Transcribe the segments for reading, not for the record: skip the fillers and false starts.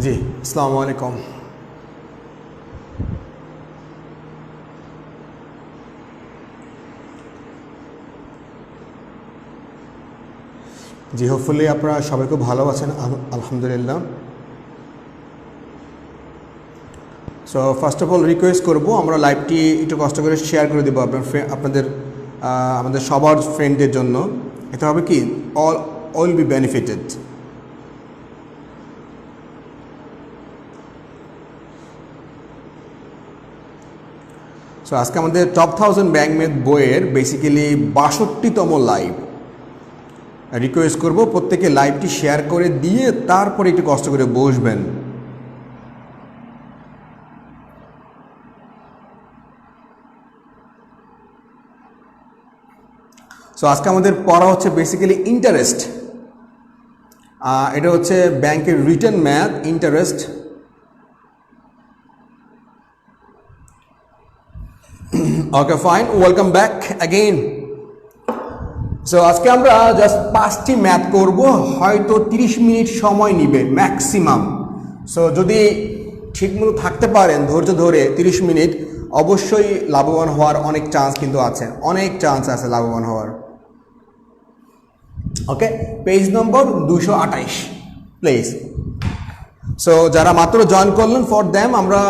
জি, আসসালামু আলাইকুম। জি, হোপফুলি আপনারা সবাই খুব ভালো আছেন, আলহামদুলিল্লাহ। So first of all request করবো, আমরা লাইভটি একটু কষ্ট করে শেয়ার করে দেবো আপনাদের আমাদের সবার ফ্রেন্ডদের জন্য। এতে হবে কি, অল বি বেনিফিটেড। সো আজকে আমাদের টপ 1000 ব্যাংক ম্যাথ বইয়ের বেসিক্যালি ৬২তম লাইভ। রিকোয়েস্ট করবো প্রত্যেকে লাইভটি শেয়ার করে দিয়ে তারপরে একটু কষ্ট করে বসবেন। সো আজকে আমাদের পড়া হচ্ছে বেসিক্যালি ইন্টারেস্ট। এটা হচ্ছে ব্যাংকের return math, interest. Okay fine, welcome back again. So আজকে আমরা জাস্ট 5টি ম্যাথ করব, হয়তো 30 মিনিট সময় নিবে ম্যাক্সিমাম। সো যদি ঠিকমতো থাকতে পারেন ধৈর্য ধরে 30 মিনিট, অবশ্যই লাভবান হওয়ার অনেক চান্স কিন্তু আছে, অনেক চান্স আছে লাভবান হওয়ার। ওকে, পেজ নম্বর 228 প্লিজ। সো যারা মাত্র জয়েন করলেন, ফর দ্যাম আমরা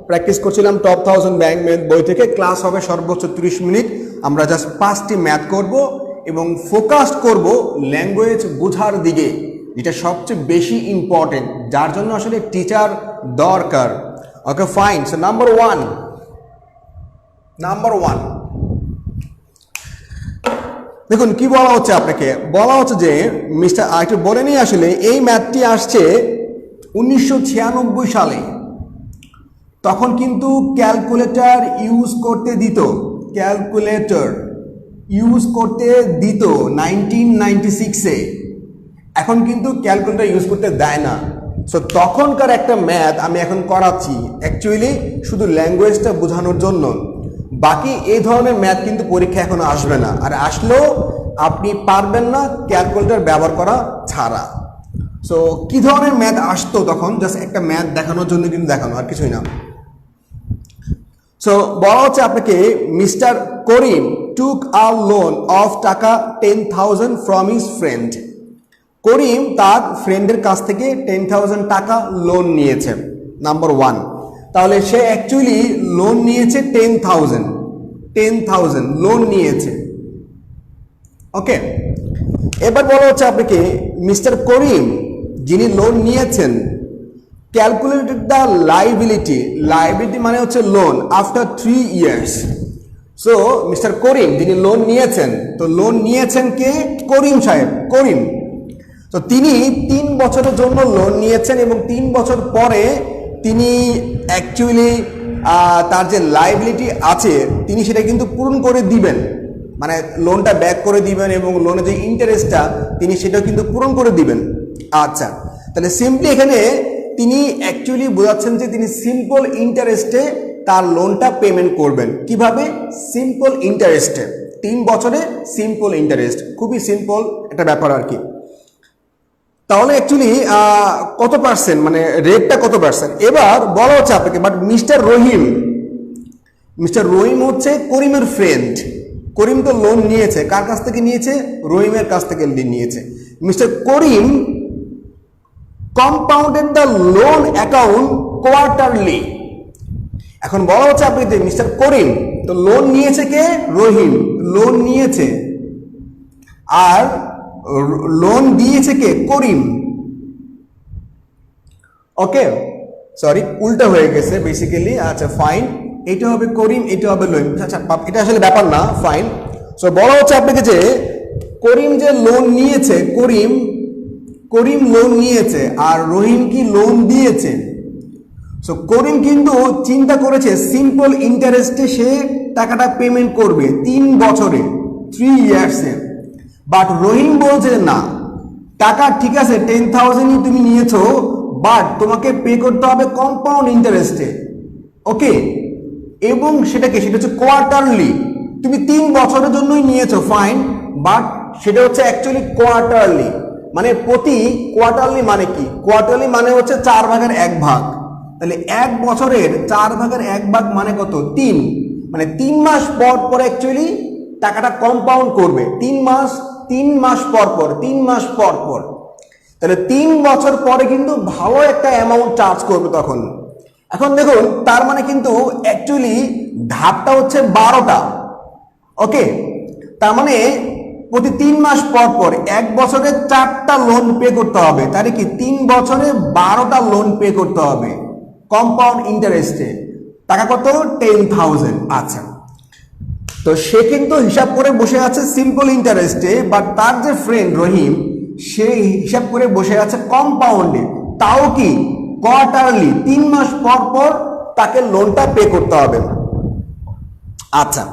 প্র্যাকটিস করছিলাম টপ 1000 ব্যাংক ম্যাথ বই থেকে। ক্লাস হবে সর্বোচ্চ 30 মিনিট। আমরা জাস্ট 5টি ম্যাথ করব এবং ফোকাস করব ল্যাঙ্গুয়েজ বোঝার দিকে, যেটা সবচেয়ে বেশি ইম্পর্টেন্ট, যার জন্য আসলে টিচার দরকার। Okay fine. So number one, দেখুন কি বলা হচ্ছে আপনাকে। বলা হচ্ছে যে মিস্টার একটু বলে নিই, আসলে এই ম্যাথটি আসছে 1996 সালে। তখন কিন্তু ক্যালকুলেটর ইউজ করতে দিত, 1996-এ। এখন কিন্তু ক্যালকুলেটর ইউজ করতে দেয় না। সো তখনকার একটা ম্যাথ আমি এখন করাচ্ছি, অ্যাকচুয়ালি শুধু ল্যাঙ্গুয়েজটা বোঝানোর জন্য। বাকি এই ধরনের ম্যাথ কিন্তু পরীক্ষা এখন আসবে না, আর আসলেও আপনি পারবেন না ক্যালকুলেটর ব্যবহার করা ছাড়া। সো কি ধরনের ম্যাথ আসতো তখন, জাস্ট একটা ম্যাথ দেখানোর জন্য কিন্তু দেখানো, আর কিছুই না। সো বলা হচ্ছে আপনাকে, mister Karim took a loan of টাকা 10,000 ফ্রম হিজ ফ্রেন্ড। করিম তার ফ্রেন্ডের কাছ থেকে 10,000 টাকা লোন নিয়েছে, নাম্বার ওয়ান। তাহলে সে অ্যাকচুয়ালি লোন নিয়েছে 10,000 লোন নিয়েছে। ওকে, এবার বলা হচ্ছে আপনাকে, মিস্টার করিম যিনি লোন নিয়েছেন, ক্যালকুলেটেড দ্য লাইবিলিটি মানে হচ্ছে loan after 3 years. So mister Karim যিনি লোন নিয়েছেন, তো লোন নিয়েছেন কে? করিম সাহেব, করিম। তো তিনি 3 বছরের জন্য লোন নিয়েছেন এবং 3 বছর পরে তিনি অ্যাকচুয়ালি তার যে লাইবিলিটি আছে তিনি সেটা কিন্তু পূরণ করে দিবেন, মানে লোনটা ব্যাক করে দিবেন এবং লোনের যে ইন্টারেস্টটা তিনি সেটা কিন্তু পূরণ করে দিবেন। আচ্ছা, তাহলে সিম্পলি এখানে তিনি অ্যাকচুয়ালি বোঝাচ্ছেন যে তিনি সিম্পল ইন্টারেস্টে তার লোনটা পেমেন্ট করবেন। কিভাবে? সিম্পল ইন্টারেস্টে, 3 বছরে সিম্পল ইন্টারেস্ট, খুবই সিম্পল একটা ব্যাপার আর কি। তাহলে অ্যাকচুয়ালি কত পার্সেন্ট, মানে রেটটা কত পার্সেন্ট? এবার বলা হচ্ছে আপনাকে, বাট মিস্টার রহিম হচ্ছে করিমের ফ্রেন্ড। করিম তো লোন নিয়েছে, কার কাছ থেকে নিয়েছে? রহিমের কাছ থেকে নিয়েছে। Mister Karim compounded the loan account quarterly. এখন বলা হচ্ছে আপনি যে মিস্টার করিম তো লোন নিয়েছে কে? রহিম লোন নিয়েছে, আর লোন দিয়েছে কে? করিম। ওকে, সরি উল্টা হয়ে গেছে বেসিক্যালি। আচ্ছা ফাইন, এটা হবে করিম, এটা হবে রহিম। আচ্ছা, এটা আসলে ব্যাপার না, ফাইন। সো বলা হচ্ছে আপনাকে যে করিম যে লোন নিয়েছে, করিম লোন নিয়েছে, আর রহিম কি লোন দিয়েছে। সো করিম কিন্তু চিন্তা করেছে সিম্পল ইন্টারেস্টে সে টাকাটা পেমেন্ট করবে 3 বছরে, 3 ইয়ার্সে। বাট রহিম বলছে না, টাকা ঠিক আছে 10,000ই তুমি নিয়েছো, বাট তোমাকে পে করতে হবে কম্পাউন্ড ইন্টারেস্টে। ওকে, এবং সেটা হচ্ছে কোয়ার্টারলি। তুমি 3 বছরের জন্যই নিয়েছো, ফাইন, বাট সেটা হচ্ছে অ্যাকচুয়ালি কোয়ার্টারলি। মানে প্রতি কোয়ার্টারলি মানে কি, কোয়ার্টারলি মানে হচ্ছে 4/1 তাহলে 1 বছরের 4/1 মানে কত, 3, মানে 3 মাস পর পর অ্যাকচুয়ালি টাকাটা কম্পাউন্ড করবে, 3 মাস পর পর, তাহলে 3 বছর পরে কিন্তু ভালো একটা অ্যামাউন্ট চার্জ করবে তখন। এখন দেখুন তার মানে কিন্তু অ্যাকচুয়ালি ধাপটা হচ্ছে 12টা। ওকে, তার মানে প্রতি 3 মাস পর পর 1 বছরে 4টা লোন পে করতে হবে, তাহলে কি 3 বছরে 12টা লোন পে করতে হবে কম্পাউন্ড ইন্টারেস্টে। টাকা কত, 10,000। আচ্ছা, তো সে কিন্তু হিসাব করে বসে আছে সিম্পল ইন্টারেস্টে, বাট তার যে ফ্রেন্ড রহিম সে হিসাব করে বসে আছে কম্পাউন্ডে, তাও কি কোয়ার্টারলি 3 মাস পর পর তাকে লোনটা পে করতে হবে। আচ্ছা,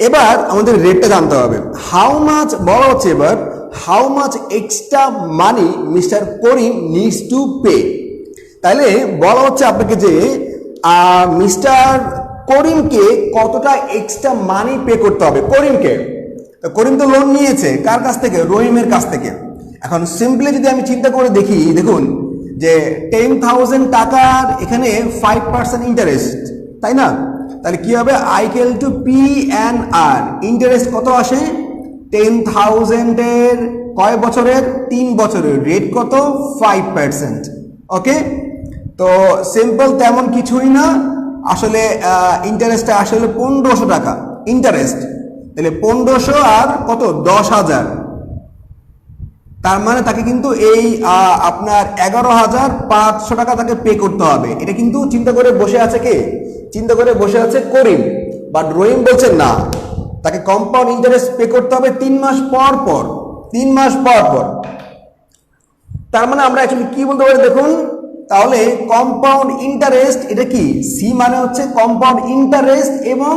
এবার আমাদের রেটটা জানতে হবে। হাউ মাচ বলা হচ্ছে এবার, how much extra money mister Karim needs to pay. তাহলে বলা হচ্ছে আপনাকে যে মিস্টার করিমকে কতটা এক্সট্রা মানি পে করতে হবে। করিমকে, করিম তো লোন নিয়েছে কার কাছ থেকে, রহিমের কাছ থেকে। এখন সিম্পলি যদি আমি চিন্তা করে দেখি, দেখুন যে 10,000 টাকার এখানে 5% ইন্টারেস্ট, তাই না? তাহলে কি হবে, আইকেল টু পি এন আর, ইন্টারেস্ট কত আসে 10,000 এর কয় বছরের, 3 বছরের, রেট কত 5%। ওকে, তো সিম্পল তেমন কিছুই না, আসলে ইন্টারেস্টটা আসলে 1500 টাকা ইন্টারেস্ট। তাহলে 1500 আর কত 10,000, তার মানে তাকে কিন্তু এই আপনার 11,500 টাকা তাকে পে করতে হবে। এটা কিন্তু চিন্তা করে বসে আছে কে, চিন্তা করে বসে আছে করিম, বাট রহিম বলছে না, তাকে কম্পাউন্ড ইন্টারেস্ট পে করতে হবে 3 মাস পর পর, 3 মাস পর পর। তার মানে আমরা অ্যাকচুয়ালি কি বলতে পারি দেখুন, তাহলে কম্পাউন্ড ইন্টারেস্ট এটা কি, সি মানে হচ্ছে কম্পাউন্ড ইন্টারেস্ট এবং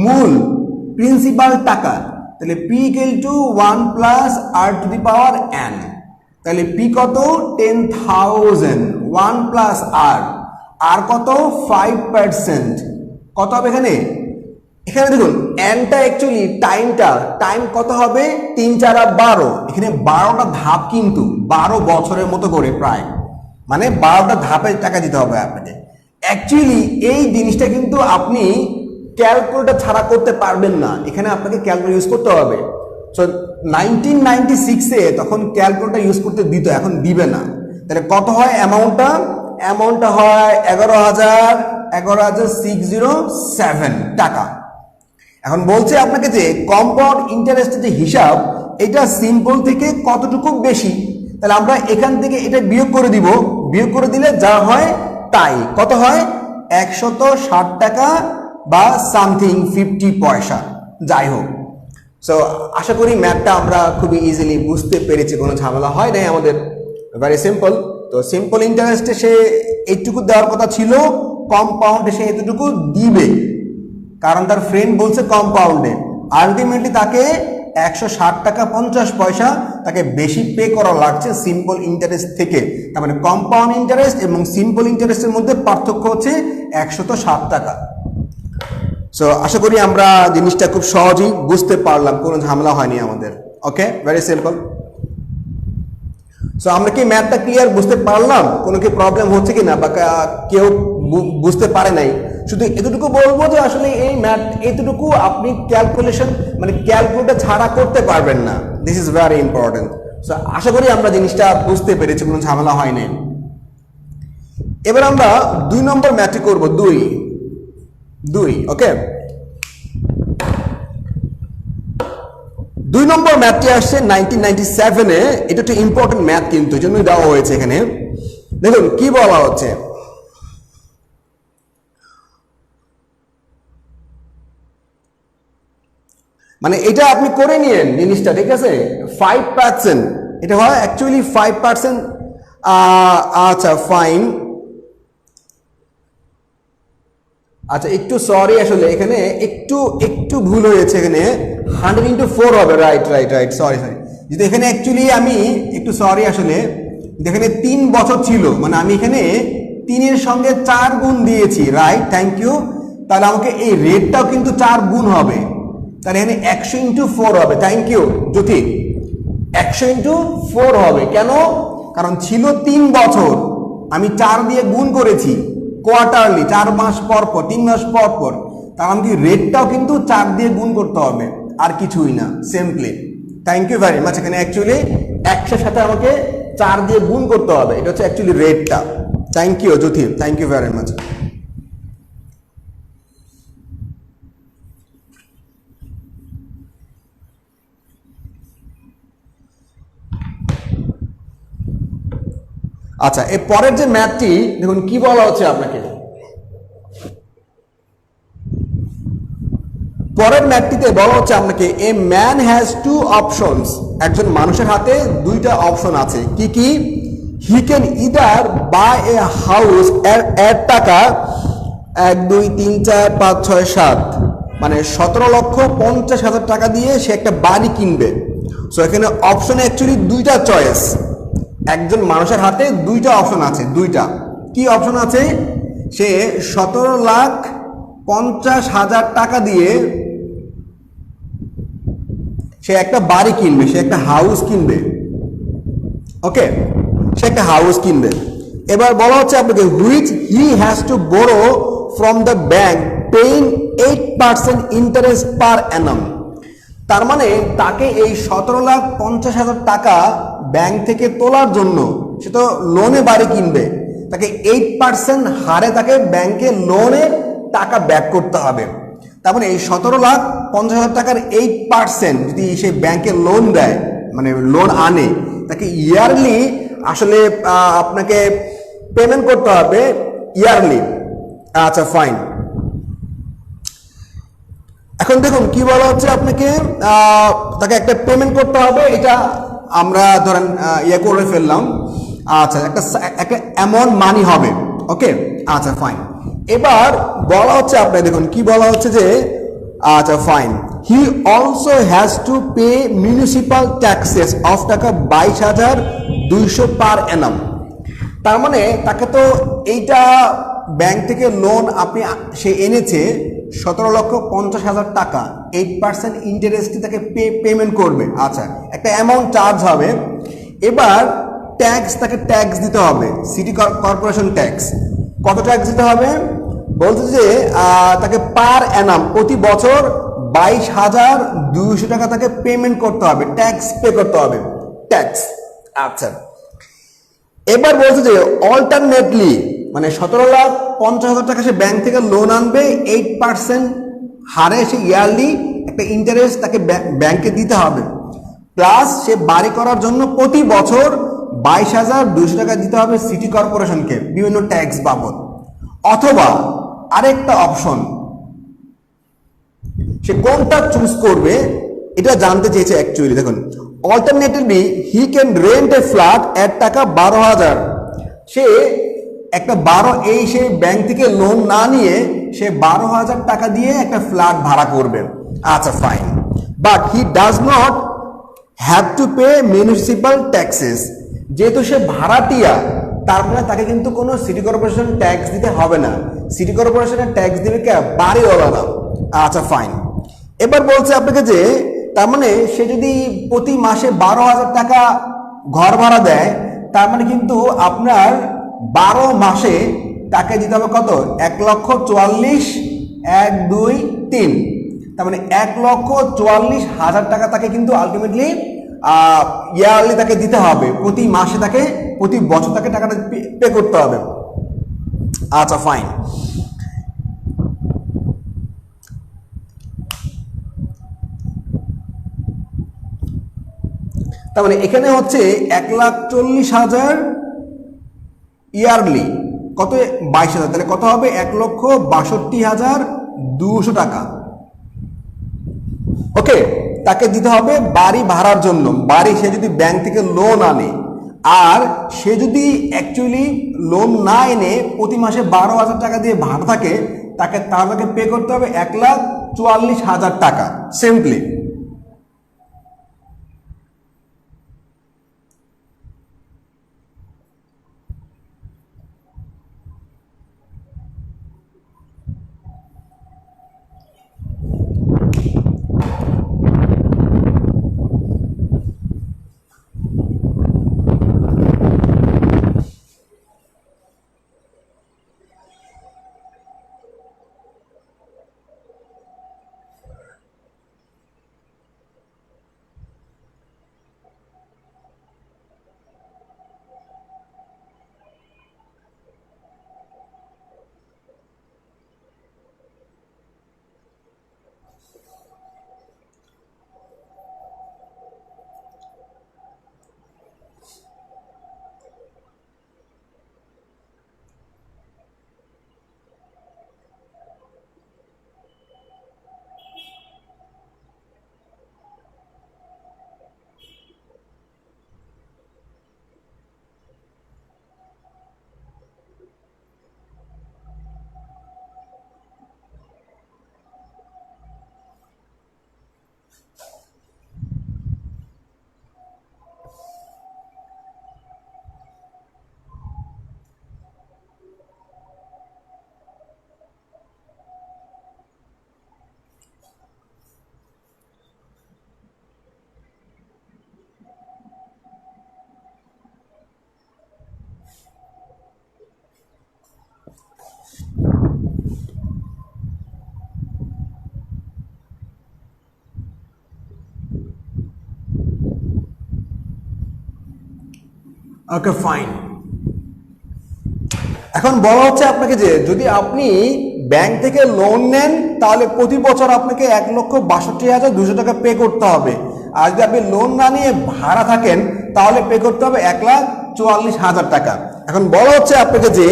মূল প্রিন্সিপাল টাকা। তাহলে P equal to 1 plus r to the power n. তাহলে পি কত 10,000, 1 প্লাস আর কত 5%, কত হবে এখানে, এখানে দেখুন এনটা অ্যাকচুয়ালি টাইম কত হবে 3 4 12, এখানে 12টা ধাপ, কিন্তু 12 বছরের মতো করে প্রায়, মানে 12টা ধাপে টাকা দিতে হবে আপনাকে। অ্যাকচুয়ালি এই জিনিসটা কিন্তু আপনি ক্যালকুলেটর ছাড়া করতে পারবেন না, এখানে আপনাকে ক্যালকুলেটর ইউজ করতে হবে। সো 1996-এ তখন ক্যালকুলেটর ইউজ করতে দিত, এখন দিবে না। তাহলে কত হয় অ্যামাউন্টটা হয় 11,607 টাকা। এখন বলছে আপনাকে যে কম্পাউন্ড ইন্টারেস্টের যে হিসাব, এটা সিম্পল থেকে কতটুকু বেশি, তাহলে আমরা এখান থেকে এটা বিয়োগ করে দিব, বিয়োগ করে দিলে যা হয় তাই, কত হয় 160 টাকা বা সামথিং 50 পয়সা, যাই হোক। সো আশা করি ম্যাথটা আমরা খুবই ইজিলি বুঝতে পেরেছি, কোনো ঝামেলা হয় নাই আমাদের, ভেরি সিম্পল। তো সিম্পল ইন্টারেস্টে সে এইটুকু দেওয়ার কথা ছিল, কম্পাউন্ডে সে এতটুকু দিবে, কারণ তার ফ্রেন্ড বলছে কম্পাউন্ডে। আলটিমেটলি তাকে 160 টাকা 50 পয়সা তাকে বেশি পে করা লাগছে সিম্পল ইন্টারেস্ট থেকে। তার মানে কম্পাউন্ড ইন্টারেস্ট এবং সিম্পল ইন্টারেস্টের মধ্যে পার্থক্য হচ্ছে 160 টাকা। সো আশা করি আমরা জিনিসটা খুব সহজেই বুঝতে পারলাম, কোনো ঝামেলা হয়নি আমাদের। ওকে, ভেরি সিম্পল। সো আমরা কি ম্যাথটা ক্লিয়ার বুঝতে পারলাম, কোনো কি প্রবলেম হচ্ছে কি না, বা কেউ বুঝতে পারে নাই, শুধু এতটুকু বলবো যে আসলে এই ম্যাথ এতটুকু আপনি ক্যালকুলেশন মানে ক্যালকুলেটর ছাড়া করতে পারবেন না, this is very important. So আশা করি আমরা জিনিসটা বুঝতে পেরেছি, কোনো ঝামেলা হয়নি। এবার আমরা 2 নম্বর ম্যাথটি করব, 2। ওকে, 2 নম্বর ম্যাথটি আসছে 1997-এ, এটা একটা ইম্পর্টেন্ট ম্যাথ কিন্তু, এই জন্যই দেওয়া হয়েছে এখানে। দেখুন কি বলা হচ্ছে, মানে এটা আপনি করে নিয়েন জিনিসটা, ঠিক আছে। 5%, এটা হয় অ্যাকচুয়ালি 5%। আচ্ছা ফাইন, আচ্ছা একটু সরি, আসলে এখানে একটু ভুল হয়েছে, এখানে 100 into 4 হবে, রাইট, সরি যদি এখানে অ্যাকচুয়ালি আমি একটু সরি, আসলে এখানে 3 বছর ছিল, মানে আমি এখানে 3-এর সঙ্গে 4 গুণ দিয়েছি, রাইট, থ্যাংক ইউ। তাহলে আমাকে এই রেটটাও কিন্তু 4 গুণ হবে, তাহলে এখানে 100 into 4 হবে, থ্যাংক ইউ জ্যোতি, 100 × 4 হবে। কেন? কারণ ছিল 3 বছর, আমি 4 দিয়ে গুণ করেছি কোয়ার্টারলি, 4 মাস পর পর, 3 মাস পর পর, তার মানে কি রেটটাও কিন্তু 4 দিয়ে গুণ করতে হবে, আর কিছুই না, simply. Thank you very much. এখানে অ্যাকচুয়ালি 100 সাথে আমাকে 4 দিয়ে গুণ করতে হবে, এটা হচ্ছে অ্যাকচুয়ালি রেটটা। Thank you Jyoti, thank you very much. আচ্ছা, এই পরের যে ম্যাথটি দেখুন কি বলা হচ্ছে আপনাকে। পরের ম্যাথটিতে বলা হচ্ছে আপনাকে এ ম্যান হ্যাজ 2 অপশনস, একজন মানুষের হাতে 2টা অপশন আছে। কি কি? He can either buy a house এর টাকা 1 2 3 4 5 6 7, মানে 17,50,000 টাকা দিয়ে সে একটা বাড়ি কিনবে। সো এখানে অপশনে অ্যাকচুয়ালি 2টা চয়েস, একজন মানুষের হাতে 2টা অপশন আছে। 2টা কি অপশন আছে? সে 17,50,000 টাকা দিয়ে সে একটা বাড়ি কিনবে, সে একটা হাউস কিনবে। ওকে, সে একটা হাউস কিনবে। এবার বলা হচ্ছে আপনাকে which he has to borough from the bank paying 8% interest পার অ্যানাম। তার মানে তাকে এই 17,50,000 টাকা ব্যাংক থেকে তোলার জন্য, সে তো লোনে বাড়ি কিনবে, তাকে 8% হারে তাকে ব্যাংকে লোনে টাকা ব্যাক করতে হবে। তার মানে এই 17,50,000 টাকার 8% যদি সে ব্যাংকে লোন দেয়, মানে লোন আনে, তাকে ইয়ারলি আসলে আপনাকে পেমেন্ট করতে হবে ইয়ারলি। আচ্ছা ফাইন। এখন দেখুন কি বলা হচ্ছে আপনাকে, তাকে একটা পেমেন্ট করতে হবে, এটা আমরা ধরেন ইয়ে করে ফেললাম। আচ্ছা, একটা অ্যামাউন্ট মানি হবে। ওকে, আচ্ছা ফাইন। এবার বলা হচ্ছে আপনাকে, দেখুন কি বলা হচ্ছে যে, আচ্ছা fine, he also has to pay municipal taxes of টাকা 22,200 পার অ্যানাম। তার মানে তাকে তো এইটা ব্যাংক থেকে লোন সে এনেছে 17,50,000 টাকা, 8% ইন্টারেস্টে তাকে পেমেন্ট করবে। আচ্ছা, একটা অ্যামাউন্ট চার্জ হবে। এবার ট্যাক্স, তাকে ট্যাক্স দিতে হবে, সিটি কর্পোরেশন ট্যাক্স। কত ট্যাক্স দিতে হবে? বলছে যে তাকে পার অ্যানাম, প্রতি বছর 22,200 টাকা তাকে পেমেন্ট করতে হবে, ট্যাক্স পে করতে হবে, ট্যাক্স। আচ্ছা, এবার বলছে যে অল্টারনেটলি, মানে 17,50,000 টাকা সে ব্যাংক থেকে লোন আনবে, 8% হারে সে ইয়ারলি একটা ইন্টারেস্ট তাকে ব্যাংকে দিতে হবে, প্লাস সে বাড়ি করার জন্য প্রতি বছর 22,200 টাকা দিতে হবে সিটি কর্পোরেশনকে বিভিন্ন ট্যাক্স বাবদ। অথবা আরেকটা অপশন, সে কোনটা চুজ করবে এটা জানতে চেয়েছে অ্যাকচুয়ালি। দেখুন, alternatively he can rent A flat এর টাকা 12,000। সে একটা সে ব্যাংক থেকে লোন না নিয়ে সে 12,000 টাকা দিয়ে একটা ফ্ল্যাট ভাড়া করবে। আচ্ছা fine, but he does not have to pay municipal taxes. যেহেতু সে ভাড়াটিয়া, তার মানে তাকে কিন্তু কোনো সিটি কর্পোরেশন ট্যাক্স দিতে হবে না। সিটি কর্পোরেশনের ট্যাক্স দিবে কে? বাড়িওয়ালারা। আচ্ছা ফাইন। এবার বলছে আপনাকে যে তার মানে সে যদি প্রতি মাসে 12,000 টাকা ঘর ভাড়া দেয়, তার মানে কিন্তু আপনার 12 মাসে তাকে দিতে হবে কত? 1,44,1 2 3, তার মানে 1,44,000 টাকা তাকে কিন্তু আলটিমেটলি ইয়ারলি তাকে দিতে হবে, প্রতি মাসে তাকে, প্রতি বছর তাকে টাকাটা পে করতে হবে। আচ্ছা ফাইন। তার মানে এখানে হচ্ছে 1,40,000 ইয়ারলি, কত? 22,000, তাহলে কত হবে? 1,62,200 টাকা। ওকে, তাকে দিতে হবে বাড়ি ভাড়ার জন্য। বাড়ি সে যদি ব্যাংক থেকে লোন আনে, আর সে যদি অ্যাকচুয়ালি লোন না এনে প্রতি মাসে 12,000 টাকা দিয়ে ভাড়া থাকে, তাকে পে করতে হবে 1,44,000 টাকা, সিম্পলি। Okay fine. এখন বলা হচ্ছে আপনাকে যে যদি আপনি ব্যাংক থেকে লোন নেন তাহলে প্রতি বছর আপনাকে 1,62,200 টাকা পে করতে হবে, আর যদি আপনি লোন না নিয়ে ভাড়া থাকেন তাহলে পে করতে হবে 1,44,000 টাকা। এখন বলা হচ্ছে আপনাকে যে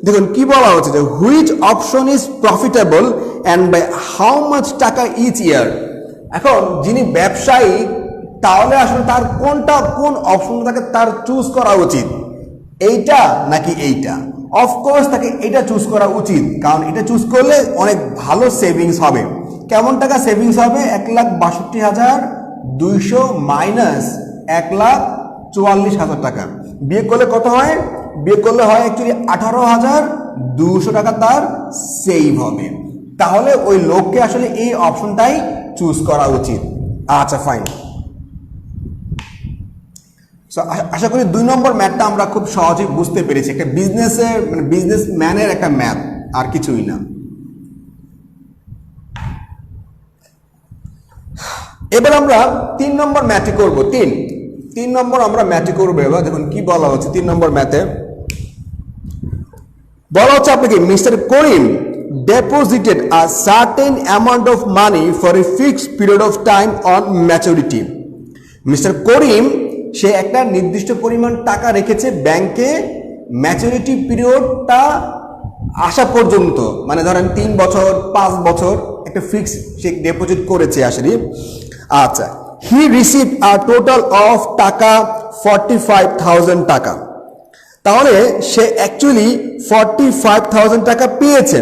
দেখুন কি বলা হচ্ছে যে which option is profitable and by how much taka each year. এখন যিনি ব্যবসায়ী তাহলে আসলে তার কোন অপশনটা তার চুজ করা উচিত, এইটা নাকি এইটা? অফকোর্স তাকে এটা চুজ করা উচিত, কারণ এটা চুজ করলে অনেক ভালো সেভিংস হবে। কেমন টাকা সেভিংস হবে? 1,62,200 মাইনাস 1,44,000 টাকা। বিয়ে করলে কত হয়? বিয়ে করলে হয় অ্যাকচুয়ালি 18,200 টাকা তার সেভ হবে। তাহলে ওই লোককে আসলে এই অপশনটাই চুজ করা উচিত। আচ্ছা ফাইন। আশা করি 2 নম্বর ম্যাথটা আমরা খুব সহজেই বুঝতে পেরেছি। একটা বিজনেসম্যানের একটা ম্যাথ, আর কিছুই না। এবার আমরা 3 নম্বর ম্যাথটি করব। 3 নম্বর আমরা ম্যাথটি করবো। এবার দেখুন কি বলা হচ্ছে 3 নম্বর ম্যাথে। বলা হচ্ছে আপনাকে mister Karim deposited a certain amount of money for a fixed period of time on maturity. Mister Karim সে একটা নির্দিষ্ট পরিমাণ টাকা রেখেছে ব্যাংকে ম্যাচুরিটি পিরিয়ডটা আসা পর্যন্ত, মানে ধরেন 3 বছর 5 বছর একটা ফিক্স সে ডিপোজিট করেছে আসলে। আচ্ছা, হি রিসিভ আ টোটাল অফ টাকা 45,000 টাকা। তাহলে সে অ্যাকচুয়ালি 45,000 টাকা পেয়েছে।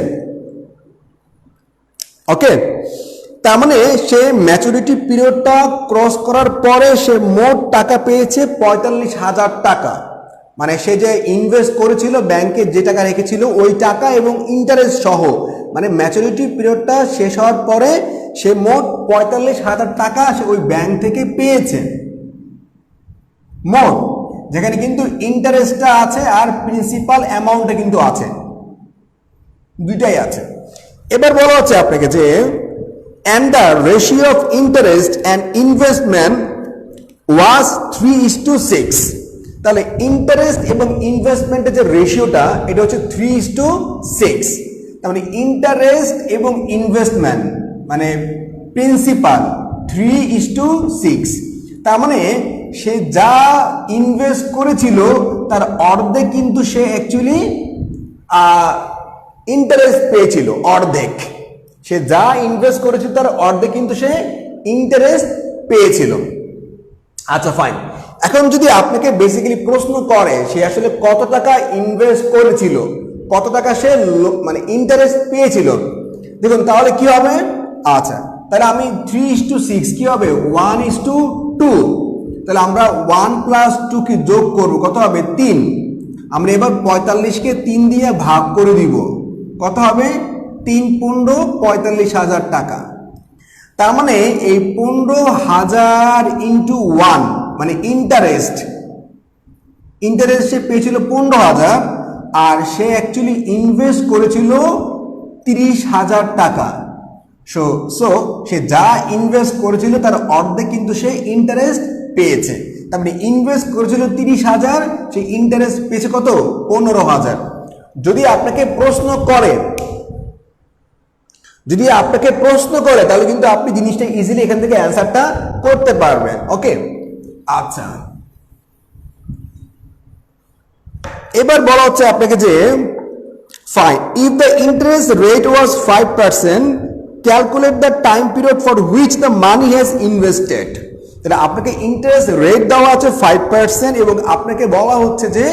ওকে, তার মানে সে ম্যাচুরিটি পিরিয়ডটা ক্রস করার পরে সে মোট টাকা পেয়েছে 45,000 টাকা। মানে সে যে ইনভেস্ট করেছিল ব্যাংকে, যে টাকা রেখেছিল ওই টাকা এবং ইন্টারেস্ট সহ, মানে ম্যাচুরিটি পিরিয়ডটা শেষ হওয়ার পরে সে মোট 45,000 টাকা সে ওই ব্যাংক থেকে পেয়েছে মোট, যেখানে কিন্তু ইন্টারেস্টটা আছে আর প্রিন্সিপাল অ্যামাউন্টটা কিন্তু আছে, দুইটাই আছে। এবার বলা হচ্ছে আপনাকে যে and the ratio of interest and investment was 3:6। তাহলে ইন্টারেস্ট এবং ইনভেস্টমেন্টের যে রেশিওটা এটা হচ্ছে 3:6। তার মানে ইন্টারেস্ট এবং ইনভেস্টমেন্ট মানে প্রিন্সিপাল 3:6। তার মানে সে যা ইনভেস্ট করেছিল তার অর্ধেক কিন্তু সে অ্যাকচুয়ালি ইন্টারেস্ট পেয়েছিল, অর্ধেক। সে যা ইনভেস্ট করেছিল তার অর্ধেক কিন্তু সে ইন্টারেস্ট পেয়েছিল। আচ্ছা ফাইন। এখন যদি আপনাকে বেসিক্যালি প্রশ্ন করে সে আসলে কত টাকা ইনভেস্ট করেছিল, কত টাকা সে মানে ইন্টারেস্ট পেয়েছিল, দেখুন তাহলে কি হবে? আচ্ছা, তাহলে আমি 3:6 কি হবে? 1:2। তাহলে আমরা 1 + 2 কি যোগ করব, কত হবে? 3। আমরা এবার 45কে 3 দিয়ে ভাগ করে দিব, কত হবে? 3,45,000 টাকা। তার মানে এই 15,000 × 1 মানে ইন্টারেস্ট সে পেয়েছিল 15,000, আর সে অ্যাকচুয়ালি ইনভেস্ট করেছিল 30,000 টাকা। সো সে যা ইনভেস্ট করেছিল তার অর্ধেক কিন্তু সে ইন্টারেস্ট পেয়েছে। তার মানে ইনভেস্ট করেছিল 30,000, সে ইন্টারেস্ট পেয়েছে কত? 15,000। যদি আপনাকে প্রশ্ন করে তাহলে কিন্তু আপনি জিনিসটা ইজিলি এখান থেকে অ্যান্সারটা করতে পারবেন। ওকে, আচ্ছা এবার বলা হচ্ছে আপনাকে যে fine, if the interest rate was 5%, calculate the time period for which the money has invested. তাহলে আপনাকে ইন্টারেস্ট রেট দেওয়া আছে 5% এবং আপনাকে বলা হচ্ছে যে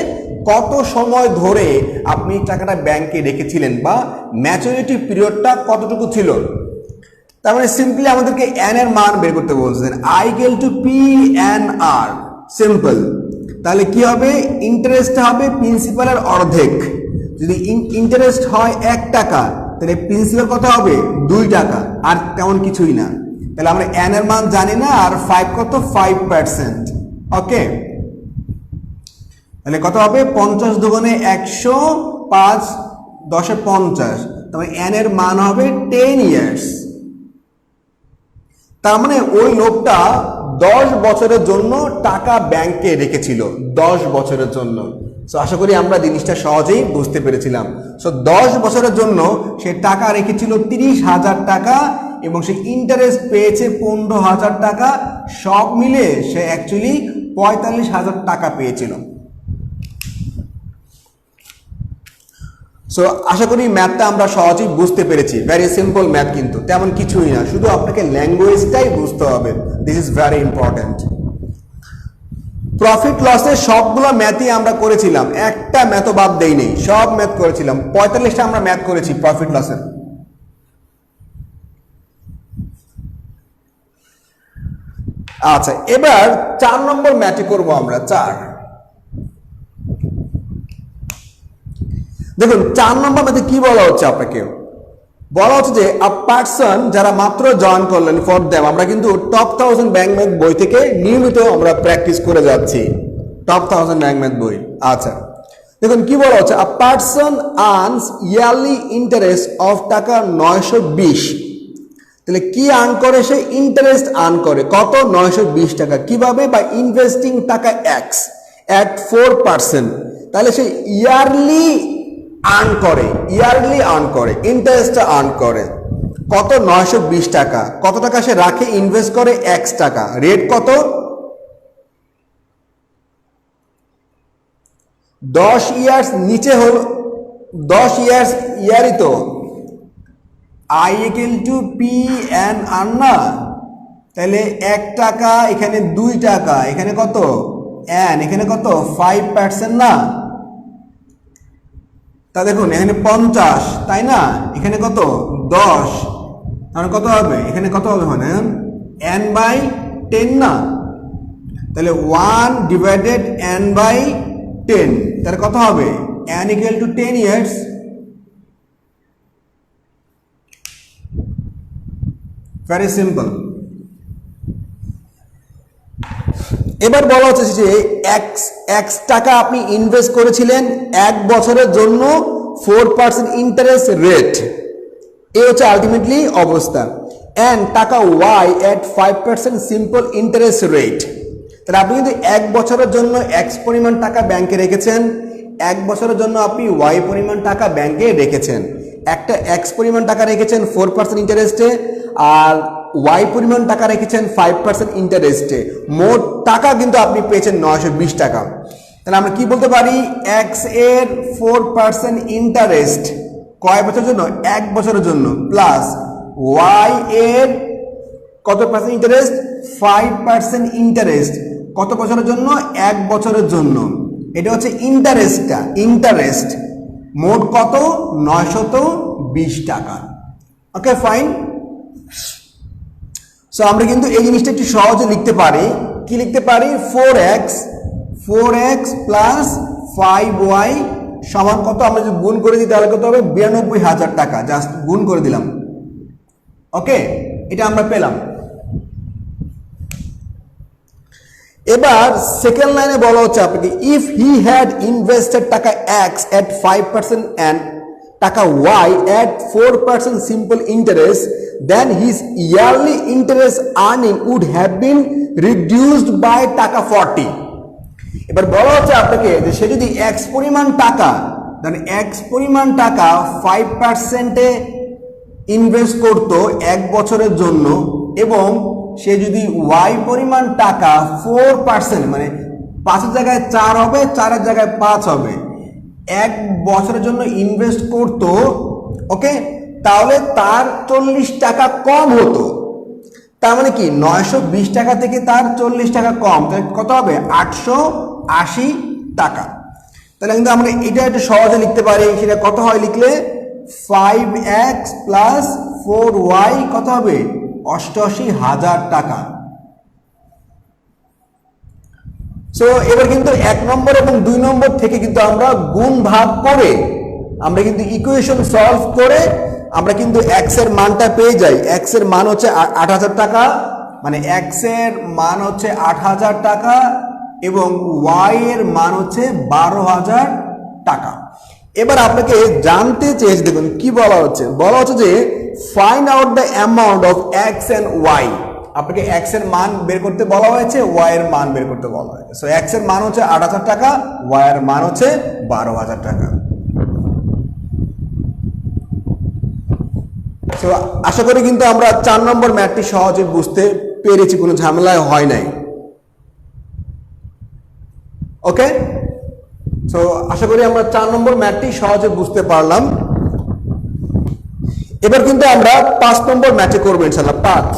কত সময় ধরে আপনি টাকাটা ব্যাংকে রেখেছিলেন বা ম্যাচুরিটি পিরিয়ডটা কতটুকু ছিল। তার মানে সিম্পলি আমাদেরকে এন এর মান বের করতে বলছেন, I equal to P N R, simple. তাহলে কি হবে? ইন্টারেস্ট হবে প্রিন্সিপালের অর্ধেক। যদি ইন্টারেস্ট হয় 1 টাকা তাহলে প্রিন্সিপাল কত হবে? 2 টাকা, আর তেমন কিছুই না। তাহলে আমরা এন এর মান জানি না, আর 5 কত? 5%। ওকে, তাহলে কত হবে? 50 দুগুণে 100, 5 10 50। তার মানে এন এর মান হবে 10 ইয়ার্স। তার মানে ওই লোকটা 10 বছরের জন্য টাকা ব্যাংকে রেখেছিল, 10 বছরের জন্য। সো আশা করি আমরা জিনিসটা সহজেই বুঝতে পেরেছিলাম। সো 10 বছরের জন্য সে টাকা রেখেছিল 30,000 টাকা এবং সে ইন্টারেস্ট পেয়েছে 15,000 টাকা, সব মিলে সে অ্যাকচুয়ালি 45,000 টাকা পেয়েছিল। সো আশা করি ম্যাথটা আমরা সহজেই বুঝতে পেরেছি। ভেরি সিম্পল ম্যাথ, কিন্তু তেমন কিছুই না, শুধু আপনাকে ল্যাঙ্গুয়েজটাই বুঝতে হবে। This is very important. Profit লসের সবগুলো ম্যাথই আমরা করেছিলাম, একটা ম্যাথও বাদ দেই নেই, সব ম্যাথ করেছিলাম। 45টা আমরা ম্যাথ করেছি প্রফিট লসের। আচ্ছা, এবার 4 নম্বর ম্যাথে করব আমরা। 4 দেখুন, 4 নম্বর ম্যাথে কি বলা হচ্ছে আপনাকে? বলা হচ্ছে যে আ পার্সন, যারা মাত্র জয়েন করলেন, ফর দেম, আমরা কিন্তু টপ 1000 ব্যাংক ম্যাথ বই থেকে নিয়মিত আমরা প্র্যাকটিস করে যাচ্ছি, টপ 1000 ব্যাংক ম্যাথ বই। আচ্ছা দেখুন কি বলা হচ্ছে, a person earns yearly interest of টাকা 920। তাহলে কি আর্ন করে সে? ইন্টারেস্ট আর্ন করে। কত? 920 টাকা। কিভাবে? বা ইনভেস্টিং টাকা এক্স এট 4%। তাহলে সে ইয়ারলি আর্ন করে, ইয়ারলি আর্ন করে, ইন্টারেস্টটা আর্ন করে। কত? 920 টাকা। কত টাকা সে রাখে, ইনভেস্ট করে? এক্স টাকা। রেট কত? 10 ইয়ার্স নিচে হল, 10 ইয়ার্স ইয়ারই তো I equal to P N R না। তাহলে 1 টাকা, এখানে 2 টাকা, এখানে কত? এন, এখানে কত? 5% না? তা দেখুন এখানে 50, তাই না? এখানে কত? 10, তাহলে কত হবে? এখানে কত হবে? মানে n বাই 10 না? তাহলে 1 ডিভাইডেড n বাই 10, তাহলে কত হবে? n equal to 10 years. Very simple. এবার বলা হচ্ছে যে এক্স টাকা আপনি ইনভেস্ট করেছিলেন 1 বছরের জন্য, 4% ইন্টারেস্ট রেট, এই হচ্ছে আলটিমেটলি অবস্থা। এন্ড টাকা ওয়াই এট 5% সিম্পল ইন্টারেস্ট রেট। তাহলে আপনি কিন্তু 1 বছরের জন্য এক্স পরিমাণ টাকা ব্যাংকে রেখেছেন, 1 বছরের জন্য আপনি ওয়াই পরিমাণ টাকা ব্যাংকে রেখেছেন। একটা এক্স পরিমাণ টাকা রেখেছেন 4% ইন্টারেস্টে, আর ওয়াই পরিমাণ টাকা রেখেছেন 5% ইন্টারেস্টে। মোট টাকা কিন্তু আপনি পেয়েছেন 920 টাকা। তাহলে আমরা কি বলতে পারি? এক্স এর 4% ইন্টারেস্ট কয় বছরের জন্য? 1 বছরের জন্য, প্লাস ওয়াই এর কত পার্সেন্ট ইন্টারেস্ট? 5% ইন্টারেস্ট কত বছরের জন্য? 1 বছরের জন্য। এটা হচ্ছে ইন্টারেস্টটা, ইন্টারেস্ট। মোট কত? 920 টাকা। Okay fine. সো আমরা কিন্তু এই জিনিসটা একটু সহজে লিখতে পারি। কি লিখতে পারি? 4x প্লাস 5y সমান কত? আমরা যদি গুণ করে দিই তাহলে কত হবে? 92,000 টাকা। জাস্ট গুণ করে দিলাম। ওকে, এটা আমরা পেলাম। এবার সেকেন্ড লাইনে বলা হচ্ছে আপনাকে, ইফ হি হ্যাড ইনভেস্টেড টাকা এক্স এট 5% এন্ড টাকা Y at 4% simple interest, then his yearly interest earning would have been reduced by টাকা 40। এবার বলা হচ্ছে আপনাকে যে সে যদি এক্স পরিমাণ টাকা, মানে এক্স পরিমাণ টাকা 5% ইনভেস্ট করত 1 বছরের জন্য, এবং সে যদি ওয়াই পরিমাণ টাকা 4%, মানে 5-এর জায়গায় 4 হবে, 4-এর জায়গায় 5 হবে, 1 বছরের জন্য ইনভেস্ট করত, ওকে, তাহলে তার 40 টাকা কম হতো। তার মানে কি? 920 টাকা থেকে তার 40 টাকা কম, তাহলে কত হবে? 880 টাকা। তাহলে কিন্তু আমরা এটা একটু সহজে লিখতে পারি। সেটা কত হয় লিখলে? 5x প্লাস 4y কত হবে? 88,000 টাকা। সো এবার কিন্তু 1 নম্বর এবং 2 নম্বর থেকে কিন্তু আমরা গুণ ভাগ করে, আমরা কিন্তু ইকুয়েশন সলভ করে আমরা কিন্তু এক্স এর মানটা পেয়ে যাই। এক্স এর মান হচ্ছে 8,000 টাকা, মানে এক্স এর মান হচ্ছে 8,000 টাকা এবং ওয়াই এর মান হচ্ছে 12,000 টাকা। এবার আপনাকে জানতে চেয়েছে, দেখুন কি বলা হচ্ছে। বলা হচ্ছে যে find out the amount of x and y. আপনাকে এক্স এর মান বের করতে বলা হয়েছে, ওয়াই এর মান বের করতে বলা হয়েছে। সো এক্স এর মান হচ্ছে ৮,০০০ টাকা, ওয়াই এর মান হচ্ছে ১২,০০০ টাকা। সো আশা করি কিন্তু আমরা ৪ নম্বর ম্যাথটি সহজে বুঝতে পেরেছি, কোনো ঝামেলায় হয় নাই। ওকে, সো আশা করি আমরা ৪ নম্বর ম্যাথটি সহজে বুঝতে পারলাম। এবার কিন্তু আমরা ৫ নম্বর ম্যাথে করবো ইনশাআল্লাহ। ৫,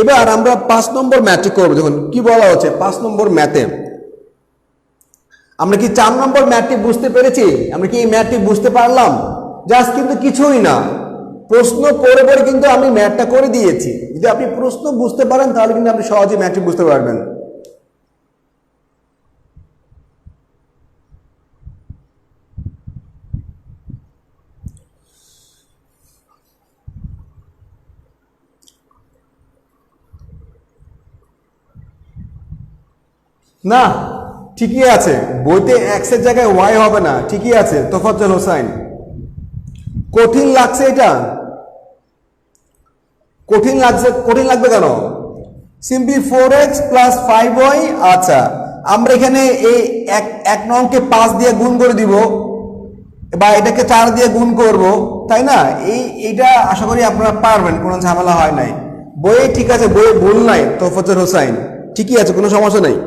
এবার আমরা ৫ নম্বর ম্যাথটি করবো। দেখুন কি বলা হচ্ছে ৫ নম্বর ম্যাথে। আমরা কি ৪ নম্বর ম্যাথটি বুঝতে পেরেছি? আমরা কি এই ম্যাথটি বুঝতে পারলাম? জাস্ট কিন্তু কিছুই না, প্রশ্ন পড়ে পড়ে কিন্তু আমি ম্যাথটা করে দিয়েছি। যদি আপনি প্রশ্ন বুঝতে পারেন তাহলে কিন্তু আপনি সহজে ম্যাথটি বুঝতে পারবেন। না, ঠিকই আছে, বইতে এক্স এর জায়গায় ওয়াই হবে না, ঠিকই আছে তোফাজ্জল হোসাইন। কঠিন লাগছে এটা? কঠিন লাগবে কেন? Simply 4x plus 5y। আচ্ছা, আমরা এখানে এই এক নংকে 5 দিয়ে গুণ করে দিব, বা এটাকে 4 দিয়ে গুণ করব, তাই না? এইটা আশা করি আপনারা পারবেন, কোনো ঝামেলা হয় নাই। বইয়ে ঠিক আছে, বইয়ে ভুল নাই তোফাজ্জল হোসাইন, ঠিকই আছে, কোনো সমস্যা নাই।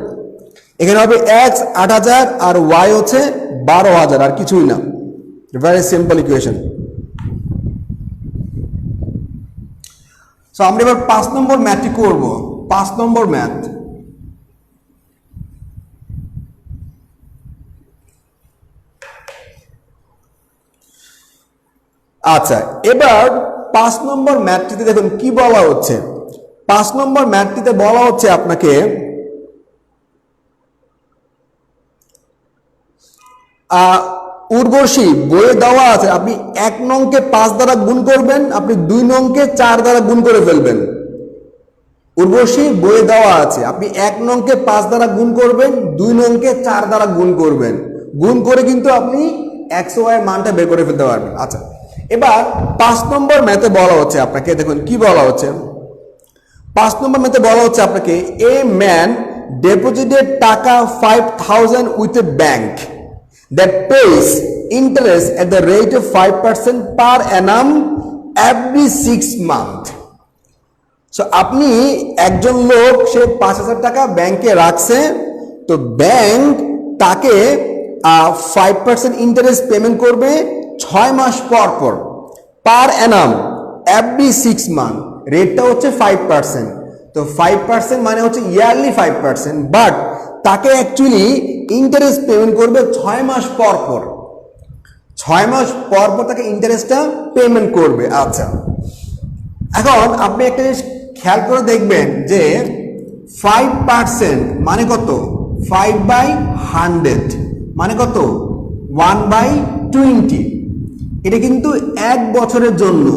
এখানে হবে এক্স ৮,০০০ আর ওয়াই হচ্ছে ১২,০০০, আর কিছুই না। Very simple equation. সো আমরা এবার ৫ নম্বর ম্যাথটি করব। ৫ নম্বর ম্যাথ। আচ্ছা, এবার ৫ নম্বর ম্যাথটিতে দেখুন কি বলা হচ্ছে। ৫ নম্বর ম্যাথটিতে বলা হচ্ছে আপনাকে উর্বশী বইয়ে দেওয়া আছে, আপনি ১ নংকে ৫ দ্বারা গুণ করবেন, আপনি ২ নংকে ৪ দ্বারা গুণ করে ফেলবেন। উর্বশী বইয়ে দেওয়া আছে, আপনি ১ নংকে ৫ দ্বারা গুণ করবেন, ২ নংকে ৪ দ্বারা গুণ করবেন। গুণ করে কিন্তু আপনি এক্স ওয়াই এর মানটা বের করে ফেলতে পারবেন। আচ্ছা, এবার ৫ নম্বর ম্যাথে বলা হচ্ছে আপনাকে, দেখুন কি বলা হচ্ছে। ৫ নম্বর ম্যাথে বলা হচ্ছে আপনাকে, এ ম্যান deposited টাকা 5,000 with a bank that pays interest at the rate of 5% per annum every 6 months. So আপনি একজন লোক, সে ৫,০০০ টাকা ব্যাংকে রাখছে, তো ব্যাংক তাকে 5% ইন্টারেস্ট পেমেন্ট করবে ৬ মাস পর পর, পার অ্যানাম এভরি 6 মান্থ। রেটটা হচ্ছে 5%। তো 5% মানে হচ্ছে ইয়ারলি 5%, বাট তাকে অ্যাকচুয়ালি ইন্টারেস্ট পেমেন্ট করবে ৬ মাস পর পর। ৬ মাস পর পর তাকে ইন্টারেস্টটা পেমেন্ট করবে। আচ্ছা, এখন আপনি একটা জিনিস খেয়াল করে দেখবেন যে 5% মানে কত? 5/100 মানে কত? 1/20। এটা কিন্তু ১ বছরের জন্য,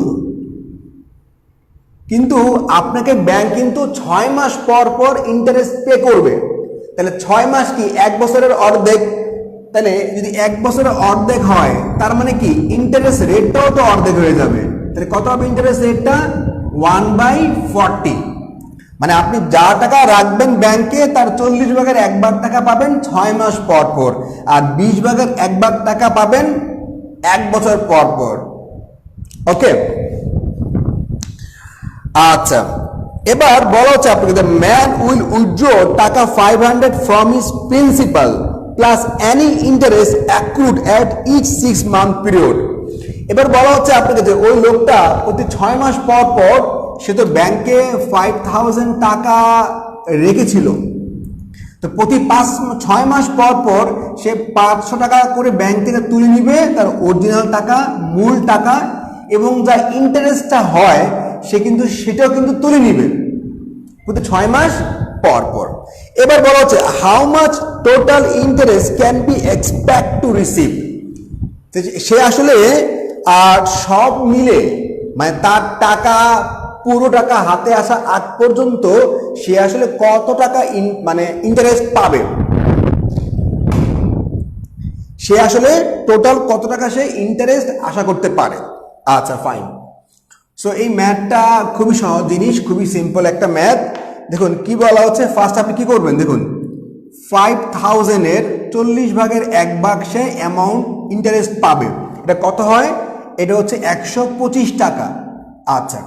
কিন্তু আপনাকে ব্যাংক কিন্তু ৬ মাস পর পর ইন্টারেস্ট পে করবে। তাহলে ৬ মাস কি ১ বছরের অর্ধেক? তাহলে যদি ১ বছরের অর্ধেক হয়, তার মানে কি ইন্টারেস্ট রেটটাও তো অর্ধেক হয়ে যাবে। তাহলে কত হবে ইন্টারেস্ট রেটটা? 1/40। মানে আপনি যা টাকা রাখবেন ব্যাংকে, তার 40 ভাগের 1 ভাগ টাকা পাবেন ৬ মাস পর পর, আর 20 ভাগের 1 ভাগ টাকা পাবেন 1 বছর পর পর। ওকে, আচ্ছা, এবার বলা হচ্ছে আপনাকে, the man will withdraw taka 500 from his principal plus any interest accrued at each 6 month period. এবার বলা হচ্ছে আপনাকে যে ওই লোকটা প্রতি ৬ মাস পর পর সে তো ব্যাংকে 5,000 টাকা রেখেছিল, তো প্রতি ৬ মাস পর পর সে ৫০০ টাকা করে ব্যাংক থেকে তুলে নিবে, তার অরিজিনাল টাকা, মূল টাকা, এবং যা ইন্টারেস্টটা হয় সে কিন্তু সেটাও কিন্তু তুলে নিবে প্রতি ৬ মাস পর পর। এবার বলা হচ্ছে how much total interest can be expect to receive. সে আসলে সব মিলে, মানে তার টাকা পুরো টাকা হাতে আসা আগ পর্যন্ত সে আসলে কত টাকা মানে ইন্টারেস্ট পাবে, সে আসলে টোটাল কত টাকা সে ইন্টারেস্ট আশা করতে পারে। আচ্ছা ফাইন। সো এই ম্যাথটা খুবই সহজ জিনিস, খুবই সিম্পল একটা ম্যাথ। দেখুন কি বলা হচ্ছে, ফার্স্ট আপনি কি করবেন, দেখুন 5000 এর 40/1 সে অ্যামাউন্ট ইন্টারেস্ট পাবে। এটা কত হয়, এটা হচ্ছে 125 টাকা। আচ্ছা,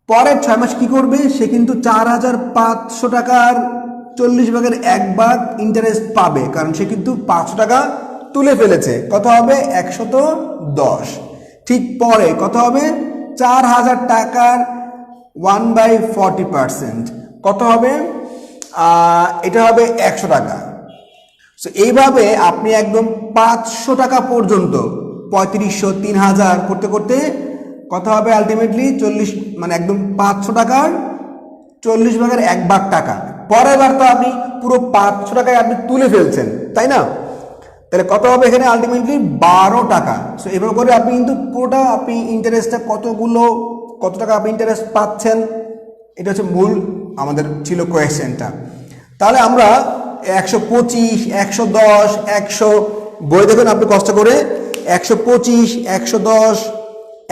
পরের 6 মাস কি করবে, সে কিন্তু 4500 টাকার 40/1 ইন্টারেস্ট পাবে, কারণ সে কিন্তু 500 টাকা তুলে ফেলেছে। কত হবে, 110। ঠিক পরে কত হবে, 4000 টাকার 1/40%, কত হবে, এটা হবে 100 টাকা। সো এইভাবে আপনি একদম 500 টাকা পর্যন্ত 3500 3000 করতে করতে কত হবে আলটিমেটলি 40, মানে একদম 500 টাকার 40/1 টাকা। পরের বার তো আপনি পুরো 500 টাকায় আপনি তুলে ফেলছেন, তাই না? তাহলে কত হবে এখানে আলটিমেটলি 12 টাকা। সো এভাবে করে আপনি কিন্তু পুরোটা আপনি ইন্টারেস্টটা কত টাকা আপনি ইন্টারেস্ট পাচ্ছেন, এটা হচ্ছে মূল আমাদের ছিল কোয়েশ্চেনটা। তাহলে আমরা 125, 110, 100 বই দেখুন আপনি কষ্ট করে, 125, 110,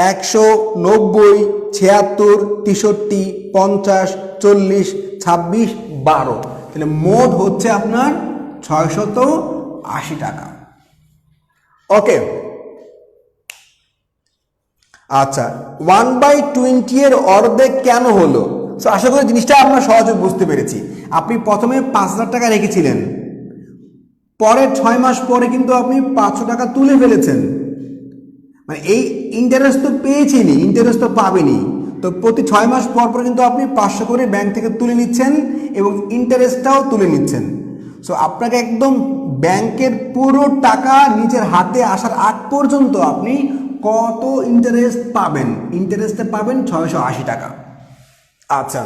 190, 76, 63, 50, 40, 26, 12, তাহলে মোট হচ্ছে আপনার 680 টাকা। ওকে, আচ্ছা 1/20 এর অর্ধেক কেন হলো? সো আশা করি জিনিসটা আপনার সহজে বুঝতে পেরেছি। আপনি প্রথমে 5000 টাকা রেখেছিলেন, পরে 6 মাস পরে কিন্তু আপনি 500 টাকা তুলে ফেলেছেন, মানে এই ইন্টারেস্ট তো পেয়েছেনই, ইন্টারেস্ট তো পাবেনি। তো প্রতি 6 মাস পর পর কিন্তু আপনি 500 করে ব্যাংক থেকে তুলে নিচ্ছেন এবং ইন্টারেস্টটাও তুলে নিচ্ছেন। সো আপনাকে একদম ব্যাংকের পুরো টাকা নিজের হাতে আসার আগ পর্যন্ত আপনি কত ইন্টারেস্ট পাবেন, ইন্টারেস্টে পাবেন 680 টাকা। আচ্ছা,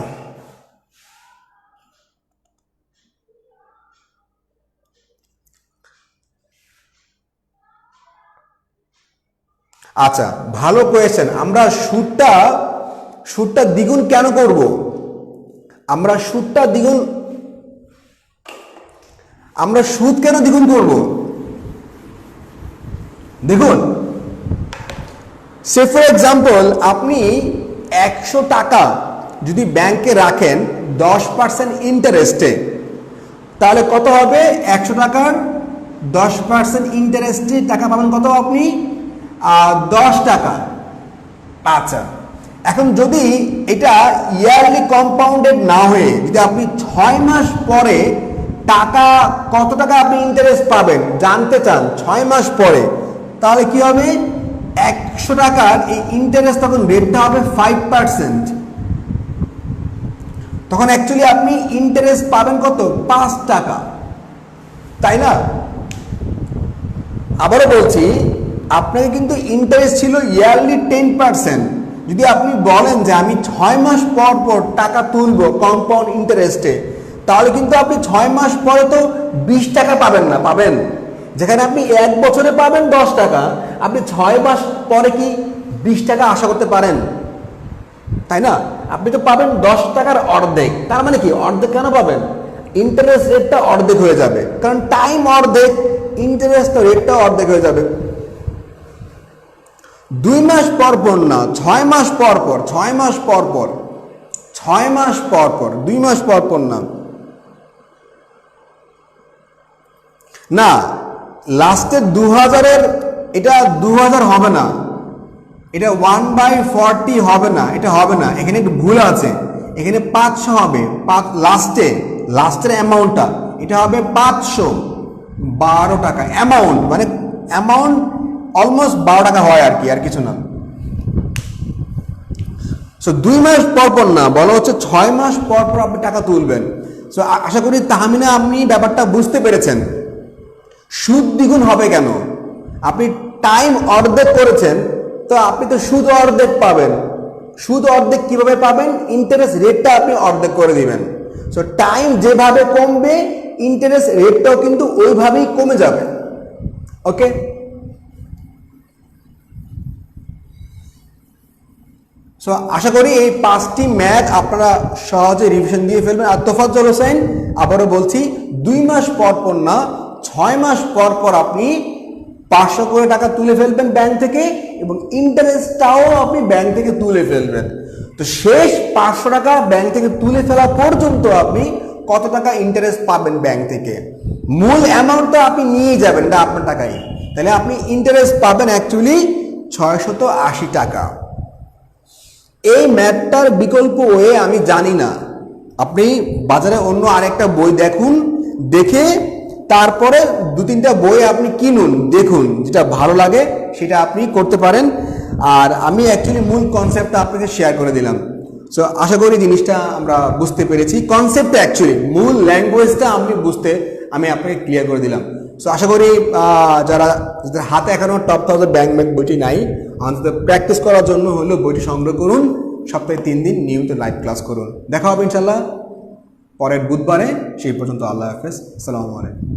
আচ্ছা ভালো কোয়েশ্চেন। আমরা সুদটা দ্বিগুণ কেন করব? আমরা সুদ কেন দ্বিগুণ করব? দেখুন, সে ফর এক্সাম্পল আপনি 100 টাকা যদি ব্যাংকে রাখেন 10% ইন্টারেস্টে, তাহলে কত হবে, 100 টাকার 10% ইন্টারেস্টে টাকা পাবেন কত আপনি, 10 টাকা। আচ্ছা, এখন যদি এটা ইয়ারলি কম্পাউন্ডেড না হয়ে যদি আপনি 6 মাস পরে টাকা কত টাকা আপনি ইন্টারেস্ট পাবেন জানতে চান 6 মাস পরে, তাহলে কি হবে, 100 টাকার এই ইন্টারেস্ট তখন রেটটা হবে 5%। তখন অ্যাকচুয়ালি আপনি ইন্টারেস্ট পাবেন কত, 5 টাকা, তাই না? আবারও বলছি, আপনাকে কিন্তু ইন্টারেস্ট ছিল ইয়ারলি 10%। যদি আপনি বলেন যে আমি 6 মাস পর পর টাকা তুলবো কম্পাউন্ড ইন্টারেস্টে, তাহলে কিন্তু আপনি 6 মাস পরে তো 20 টাকা পাবেন না, পাবেন যেখানে আপনি 1 বছরে পাবেন 10 টাকা, আপনি 6 মাস পরে কি 20 টাকা আশা করতে পারেন? তাই না? আপনি তো পাবেন 10 টাকার অর্ধেক। তার মানে কি, অর্ধেক কেন পাবেন, ইন্টারেস্ট রেটটা অর্ধেক হয়ে যাবে, কারণ টাইম অর্ধেক, ইন্টারেস্ট রেটটা অর্ধেক হয়ে যাবে। 2 মাস পর পর না, 6 মাস পর পর, 6 মাস পর পর, 6 মাস পর পর, 2 মাস পর পর না, না লাস্টের 2000-এর এটা 2000 হবে না, এটা 1/40 হবে না, এটা হবে না, এখানে একটু ভুল আছে, এখানে 500 হবে, লাস্টের অ্যামাউন্টটা এটা হবে 512 টাকা অ্যামাউন্ট, মানে অ্যামাউন্ট অলমোস্ট 12 টাকা হয় আর কি, আর কিছু না। সো 2 মাস পর পর না, বলা হচ্ছে 6 মাস পর পর আপনি টাকা তুলবেন। সো আশা করি তাহমিনা আপনি ব্যাপারটা বুঝতে পেরেছেন। সুদ দ্বিগুণ হবে কেন, আপনি টাইম অর্ধেক করেছেন, তো আপনি তো সুদ অর্ধেক পাবেন। সুদ অর্ধেক কিভাবে পাবেন, ইন্টারেস্ট রেটটা আপনি অর্ধেক করে দিবেন। সো টাইম যেভাবে কমবে ইন্টারেস্ট রেটটাও কিন্তু ওইভাবেই কমে যাবে। ওকে, সো আশা করি এই 5টি ম্যাথ আপনারা সহজে রিভিশন দিয়ে ফেলবেন। আর তোফাজ্জল হোসেন আবারও বলছি 2 মাস পর পর না 6 মাস পর পর আপনি 500 করে টাকা তুলে ফেলবেন ব্যাংক থেকে এবং ইন্টারেস্টটাও আপনি ব্যাংক থেকে তুলে ফেলবেন। তো শেষ 500 টাকা ব্যাংক থেকে তুলে ফেলা পর্যন্ত আপনি কত টাকা ইন্টারেস্ট পাবেন ব্যাংক থেকে, মূল অ্যামাউন্টটা আপনি নিয়ে যাবেন না আপনার টাকায়, তাহলে আপনি ইন্টারেস্ট পাবেন অ্যাকচুয়ালি 680 টাকা। এই ম্যাথটার বিকল্প ওয়ে আমি জানি না, আপনি বাজারে অন্য আরেকটা বই দেখুন, দেখে তারপরে 2-3টা বই আপনি কিনুন, দেখুন যেটা ভালো লাগে সেটা আপনি করতে পারেন। আর আমি অ্যাকচুয়ালি মূল কনসেপ্টটা আপনাকে শেয়ার করে দিলাম। সো আশা করি জিনিসটা আমরা বুঝতে পেরেছি, কনসেপ্টটা অ্যাকচুয়ালি মূল ল্যাঙ্গুয়েজটা আমি আপনাকে ক্লিয়ার করে দিলাম। সো আশা করি যাদের হাতে এখনো টপ 1000 ব্যাংক ম্যাথ বইটি নাই, অন্তত প্র্যাকটিস করার জন্য হলেও বইটি সংগ্রহ করুন, সপ্তাহে 3 দিন নিয়মিত লাইভ ক্লাস করুন। দেখা হবে ইনশাল্লাহ পরের বুধবারে, সেই পর্যন্ত আল্লাহ হাফেজ, আসসালামু আলাইকুম।